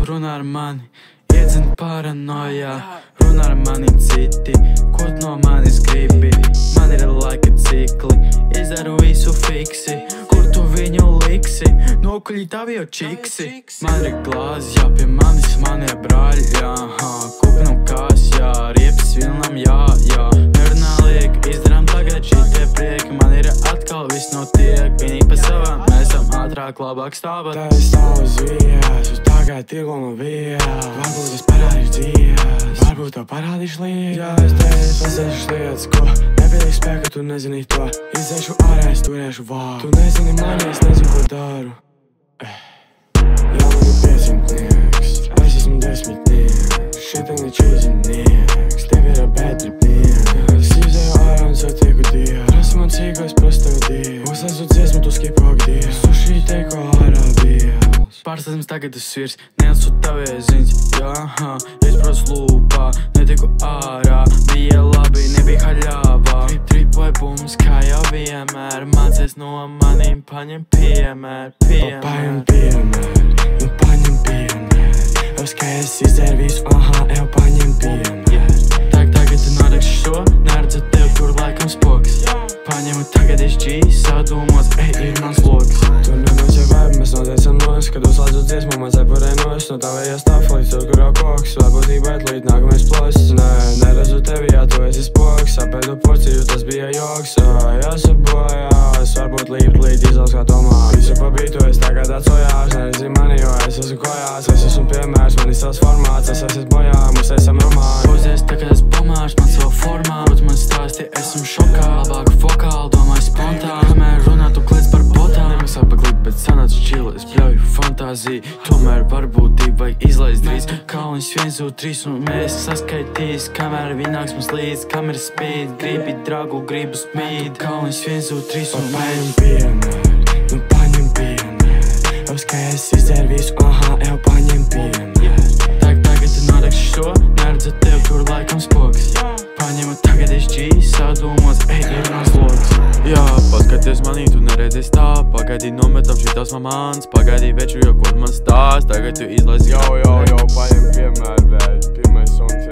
runā ar mani, iedzina paranoja. Runā ar mani citi, ko tu no manis gribi. Man ir laika cikli, izdaru visu fiksi. Kur tu viņu liksi, nokuļi tavi jau čiksi. Man ir glāzi, jā, pie manis manie brāļi, jā. Kupinu kās, jā, riepas vilnām, jā. Nerunā liek, izdarām tagad šitie prieki. Man ir atkal viss notiek, viņi pa savām, mēs esam ātrāk, labāk stāvat. Tā es stāvu uz vijas, uz tagad tirgo no vijas. Varbūt es parādīšu dzīves, varbūt tev parādīšu lietas. Jā, es teicu, pasēšu lietas, ko nepietiek spēka, tu nezini to. Iziešu ārā, es turēšu vārdu. Tu nezini mani, es nezinu, ko daru. Jā, man ir 500nieks, es esmu 10nieks. Šitam ir 40nieks, tev ir bedribnieks. Es izēju ārā un satieku Dievu. Prasi man cīko, es prasu tev Dievu. Uzlaizu dziesmu, tu skipo ak Dievu. Suši teiko ārā Dievs. Pārstāsmes tagad uz sirds, neatsūt tavies ziņas, jā, izpros lūpā, netiku ārā, bija labi, nebija haļāvā. Tripoja bums, kā jau vienmēr, mācies no manīm, paņem piemēr. Paņem piemēr, nu paņem piemēr. Jūs, ka es izdzēru visu, jau paņem piemēr. Tagad tu norakši šo, neredzu tev tur laikam spoks. Paņemu tagad es G, sadūmos, ir mans loks. Tu nenoķē vibe, mēs notiecam nos, kad uzlādzu dziesmu, man cepurē nos. No tavējās stāv līdz tur, kur jau koks, varbūt ībēt līdz nākamais plosis. Nē, neredzu tevi, jā, tu esi spoks, apēdu porciju, tas bija joks. Jāsabojās, varbūt līdz izlauks kā tomā. Visu pa bītu, es tagad atsojās, neredzī mani, jo es esmu kojās. Es esmu piemērs, man ir savs formāts, es esmu bojā, mums esam romāni. Pozies tagad es pamārs, man savu formātu, man stāsti, esmu šokā, labāk fokāli, domāju spontāni. Kamēr runā, tu kliedz par botām. Nemaksā paklīt, bet sanāc čili, es bļauju fantāziju. Tomēr varbūtību vajag izlaist drīz. Kaunis 1, 2, 3 un mēs saskaitīs. Kamēr viņi nāks mums līdz, kamera spīd. Gribi dragu, gribu spīd. Kaunis 1, 2, 3 un paņem piemēr, nu paņem piemēr. Jūs, ka es izdzēru visu, jau paņem piemēr. Tagad tu norakši šo, neredzu tev tur laikam spoks. Paņemu tagad es G, sadūmos, ir mans loks. Jā, paskaties manī, tu neredzies tā. Pagaidī nometam šitās mamāns. Pagaidī veču, jo ko man stāst. Tagad tu izlaisi Jau, paņem piemēr, bļēd. Pirmais songs